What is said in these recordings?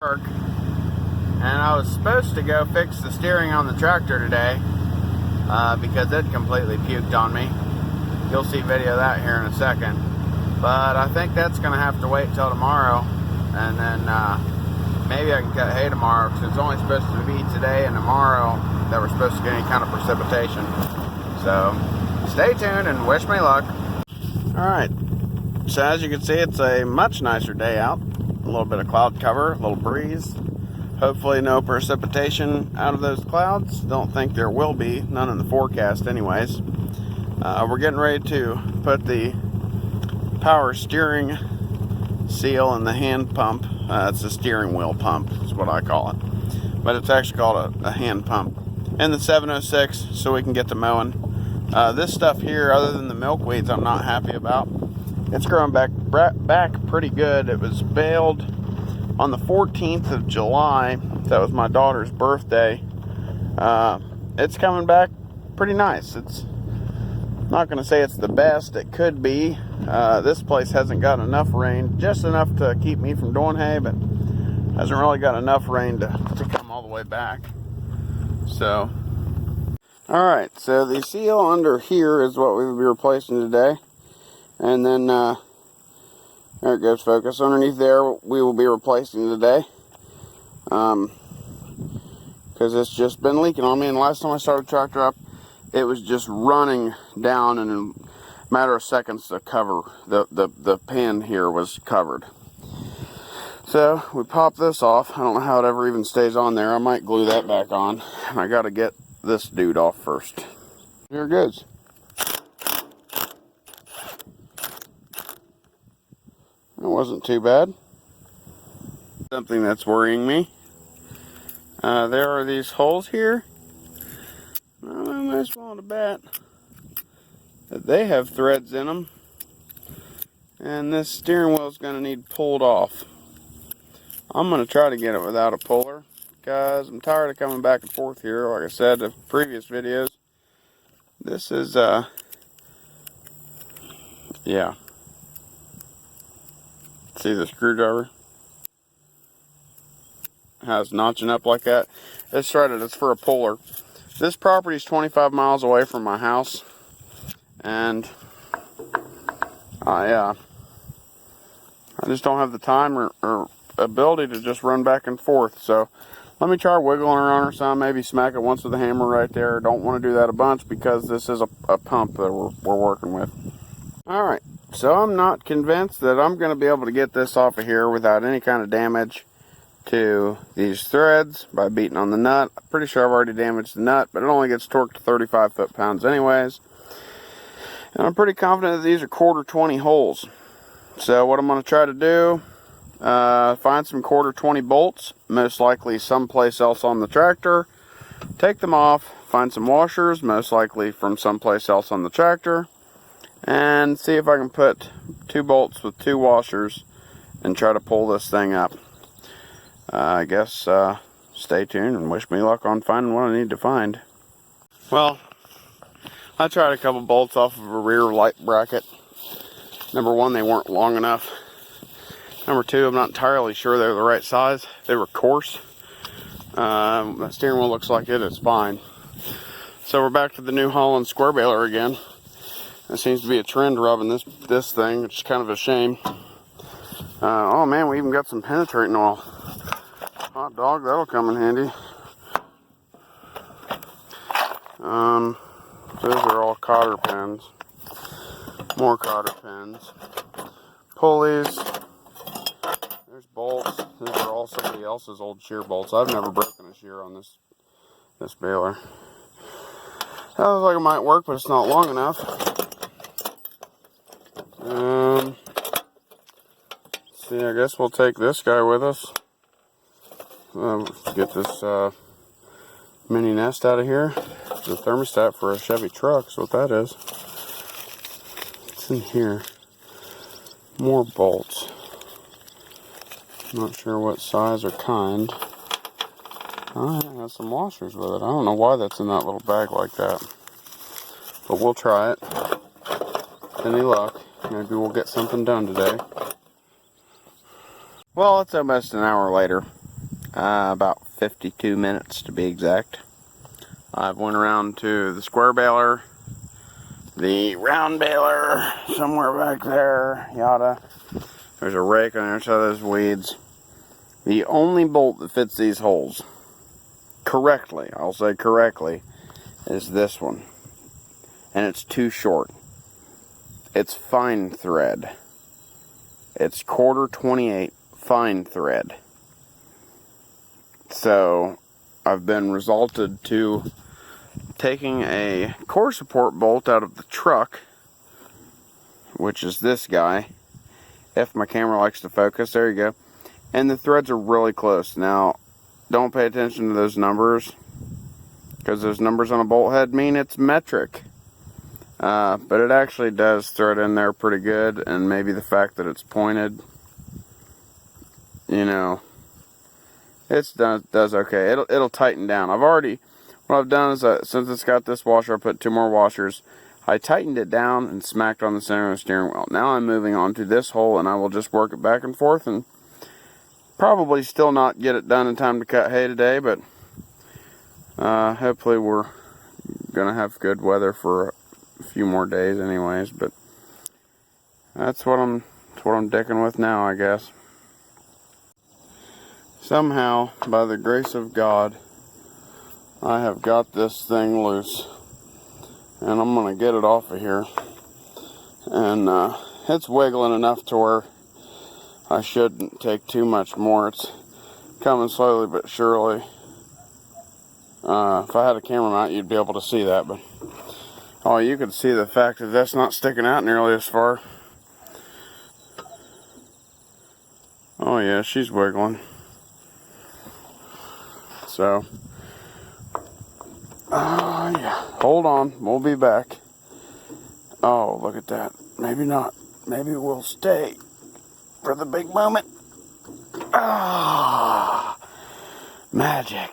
work, and I was supposed to go fix the steering on the tractor today because it completely puked on me. You'll see video of that here in a second, but I think that's gonna have to wait till tomorrow, and then maybe I can cut hay tomorrow, because it's only supposed to be today and tomorrow that we're supposed to get any kind of precipitation. So stay tuned and wish me luck. Alright, so as you can see, it's a much nicer day out. A little bit of cloud cover, a little breeze. Hopefully no precipitation out of those clouds. Don't think there will be, none in the forecast anyways. We're getting ready to put the power steering seal in the hand pump. It's a steering wheel pump is what I call it, but it's actually called a hand pump, in the 706, so we can get to mowing. This stuff here, other than the milkweeds, I'm not happy about. It's growing back pretty good. It was baled on the 14th of July. That was my daughter's birthday. It's coming back pretty nice. It's not going to say it's the best it could be. This place hasn't got enough rain, just enough to keep me from doing hay, but hasn't really got enough rain to come all the way back. So, alright, so the seal under here is what we will be replacing today. And then, there it goes, focus. Underneath there, we will be replacing today. Because it's just been leaking on me, and last time I started the tractor up, it was just running down, and in a matter of seconds the cover, the pan here was covered. So we pop this off. I don't know how it ever even stays on there. I might glue that back on, and I got to get this dude off first. Here it goes. It wasn't too bad. Something that's worrying me. There are these holes here. I'm just willing to bet that they have threads in them, and this steering wheel is going to need pulled off. I'm going to try to get it without a puller, because I'm tired of coming back and forth here. Like I said in previous videos, this is yeah, see the screwdriver, how it's notching up like that. It's threaded. It's for a puller. This property is 25 miles away from my house, and I just don't have the time or ability to just run back and forth. So let me try wiggling around or something, maybe smack it once with a hammer right there. Don't want to do that a bunch because this is a pump that we're working with. Alright, so I'm not convinced that I'm going to be able to get this off of here without any kind of damage to these threads by beating on the nut. I'm pretty sure I've already damaged the nut, but it only gets torqued to 35 foot-pounds anyways. And I'm pretty confident that these are quarter 20 holes. So what I'm going to try to do, find some quarter 20 bolts, most likely someplace else on the tractor, take them off, find some washers, most likely from someplace else on the tractor, and see if I can put 2 bolts with 2 washers and try to pull this thing up. I guess stay tuned and wish me luck on finding what I need to find. Well, I tried a couple bolts off of a rear light bracket. Number one, they weren't long enough. Number two, I'm not entirely sure they were the right size. They were coarse. The steering wheel looks like it is fine. So we're back to the New Holland square baler again. There seems to be a trend rubbing this thing, which is kind of a shame. Oh man, we even got some penetrating oil. Hot dog, that'll come in handy. Those are all cotter pins. More cotter pins. Pulleys. There's bolts. These are all somebody else's old shear bolts. I've never broken a shear on this baler. That looks like it might work, but it's not long enough. See, I guess we'll take this guy with us. Get this mini nest out of here. The thermostat for a Chevy truck is what that is. It's in here. More bolts. Not sure what size or kind. Oh, it has some washers with it. I don't know why that's in that little bag like that. But we'll try it. Any luck, maybe we'll get something done today. Well, it's almost an hour later. about 52 minutes to be exact. I've went around to the square baler, the round baler, somewhere back there, yada. There's a rake on the other side of those weeds. The only bolt that fits these holes correctly, I'll say correctly, is this one. And it's too short. It's fine thread. It's 1/4 28 fine thread. So I've been resulted to taking a core support bolt out of the truck, which is this guy. If my camera likes to focus, there you go. And the threads are really close. Now, don't pay attention to those numbers, because those numbers on a bolt head mean it's metric. But it actually does thread in there pretty good, and maybe the fact that it's pointed, you know, it does okay. It'll tighten down. What I've done is, since it's got this washer, I put 2 more washers. I tightened it down and smacked on the center of the steering wheel. Now I'm moving on to this hole, and I will just work it back and forth, and probably still not get it done in time to cut hay today, but hopefully we're gonna have good weather for a few more days anyways. But that's what I'm dicking with now, I guess. Somehow, by the grace of God, I have got this thing loose, and I'm gonna get it off of here. And it's wiggling enough to where I shouldn't take too much more. It's coming slowly but surely. If I had a camera mount, you'd be able to see that, but oh, you could see the fact that that's not sticking out nearly as far. Oh yeah, she's wiggling. So, yeah, hold on, we'll be back. Oh, look at that. Maybe not. Maybe we'll stay for the big moment. Ah, magic.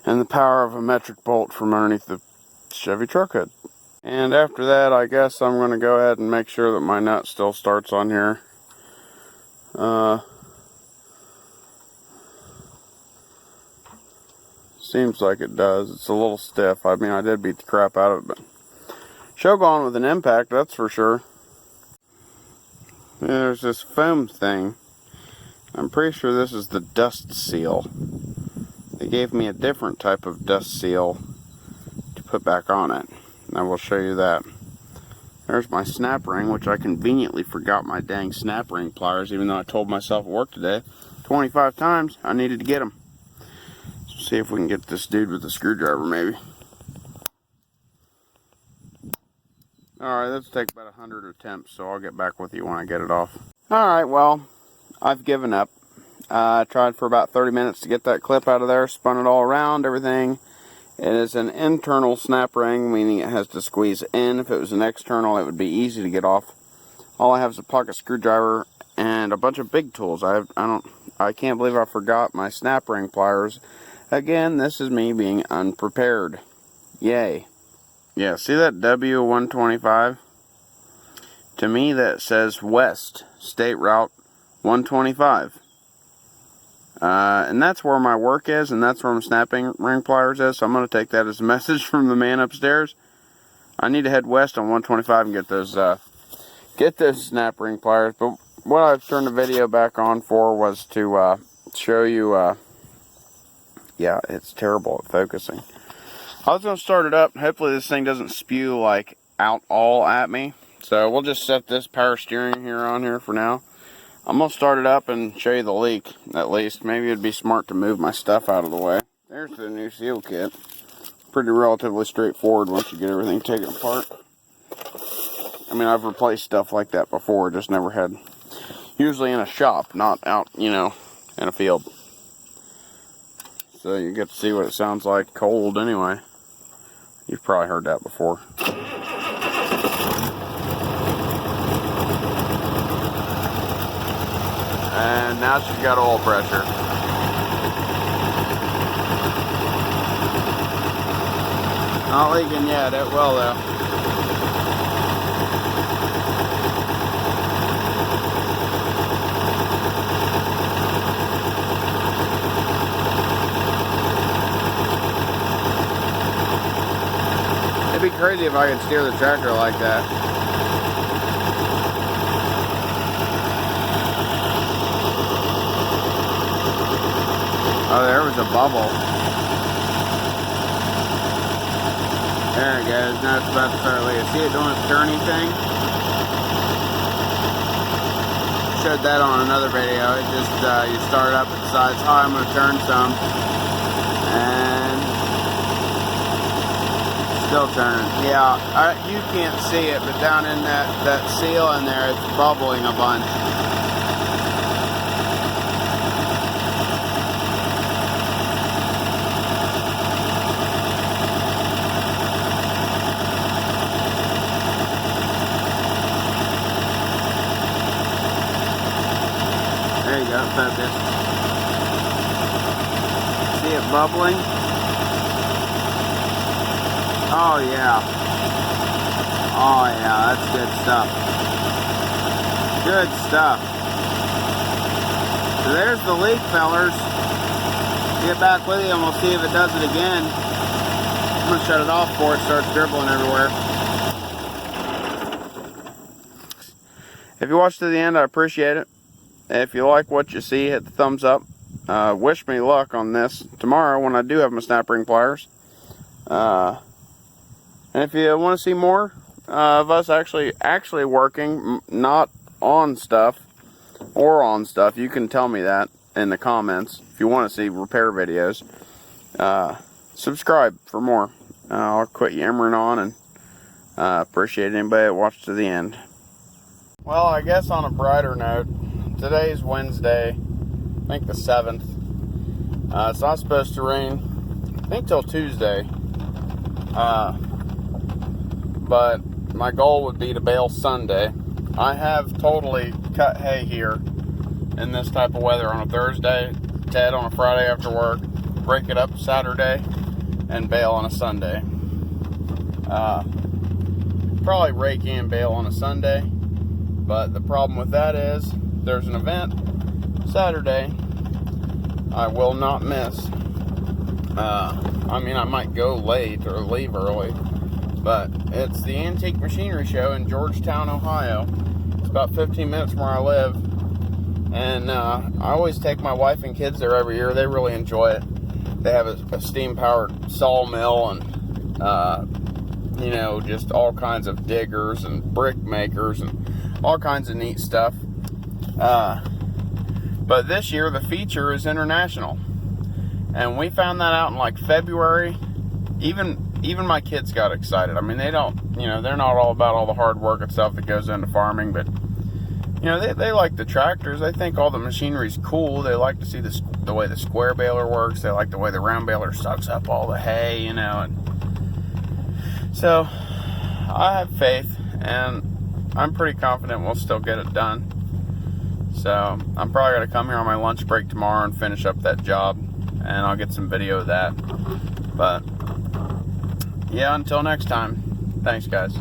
And the power of a metric bolt from underneath the Chevy truck hood. And after that, I guess I'm going to go ahead and make sure that my nut still starts on here. Seems like it does. It's a little stiff. I mean, I did beat the crap out of it, but show gone with an impact, that's for sure. There's this foam thing. I'm pretty sure this is the dust seal. They gave me a different type of dust seal to put back on it, and I will show you that. There's my snap ring, which I conveniently forgot my dang snap ring pliers, even though I told myself at work today 25 times I needed to get them. So see if we can get this dude with the screwdriver, maybe. Alright, let's take about 100 attempts, so I'll get back with you when I get it off. Alright, well, I've given up. I tried for about 30 minutes to get that clip out of there, spun it all around, everything. It is an internal snap ring, meaning it has to squeeze in. If it was an external, it would be easy to get off. All I have is a pocket screwdriver and a bunch of big tools. I can't believe I forgot my snap ring pliers. Again, this is me being unprepared. Yay. Yeah, see that W125? To me, that says West State Route 125. And that's where my work is, and that's where my snapping ring pliers is, so I'm going to take that as a message from the man upstairs. I need to head west on 125 and get those snap ring pliers. But what I've turned the video back on for was to show you, yeah, it's terrible at focusing. I was going to start it up. Hopefully this thing doesn't spew like out all at me. So we'll just set this power steering here on here for now. I'm going to start it up and show you the leak, at least. Maybe it'd be smart to move my stuff out of the way. There's the new seal kit. Pretty relatively straightforward once you get everything taken apart. I mean, I've replaced stuff like that before, just never had. Usually in a shop, not out, you know, in a field. So you get to see what it sounds like cold anyway. You've probably heard that before. And now she's got oil pressure. Not leaking yet, it will though. It'd be crazy if I could steer the tractor like that. Oh, there was a bubble. There it goes. Now it's about to start leaking. See it doing its turny thing? Showed that on another video. It just, you start up, it decides, oh, I'm going to turn some. And still turning. Yeah, you can't see it, but down in that seal in there, it's bubbling a bunch. There you go, focus. See it bubbling? Oh yeah. Oh yeah, that's good stuff. Good stuff. So there's the leak, fellers. Get back with you and we'll see if it does it again. I'm gonna shut it off before it starts dribbling everywhere. If you watched to the end, I appreciate it. If you like what you see, hit the thumbs up. Wish me luck on this tomorrow when I do have my snap ring pliers. And if you want to see more of us actually working, not on stuff or on stuff, you can tell me that in the comments. If you want to see repair videos, subscribe for more. I'll quit yammering on, and appreciate anybody that watched to the end. Well, I guess on a brighter note, today's Wednesday, I think the 7th. It's not supposed to rain, I think, till Tuesday. But my goal would be to bale Sunday. I have totally cut hay here in this type of weather on a Thursday, Ted on a Friday after work, break it up Saturday, and bale on a Sunday. Probably rake and bale on a Sunday, but the problem with that is there's an event Saturday I will not miss. I mean, I might go late or leave early, but it's the Antique Machinery Show in Georgetown, Ohio. It's about 15 minutes from where I live, and I always take my wife and kids there every year. They really enjoy it. They have a steam-powered sawmill and, you know, just all kinds of diggers and brick makers and all kinds of neat stuff. But this year the feature is international, and we found that out in like February. Even my kids got excited. I mean, they don't, you know, they're not all about all the hard work and stuff that goes into farming, but you know, they like the tractors. They think all the machinery's cool. They like to see the way the square baler works. They like the way the round baler sucks up all the hay, you know. And so I have faith, and I'm pretty confident we'll still get it done. So I'm probably going to come here on my lunch break tomorrow and finish up that job, and I'll get some video of that. But yeah, until next time, thanks guys.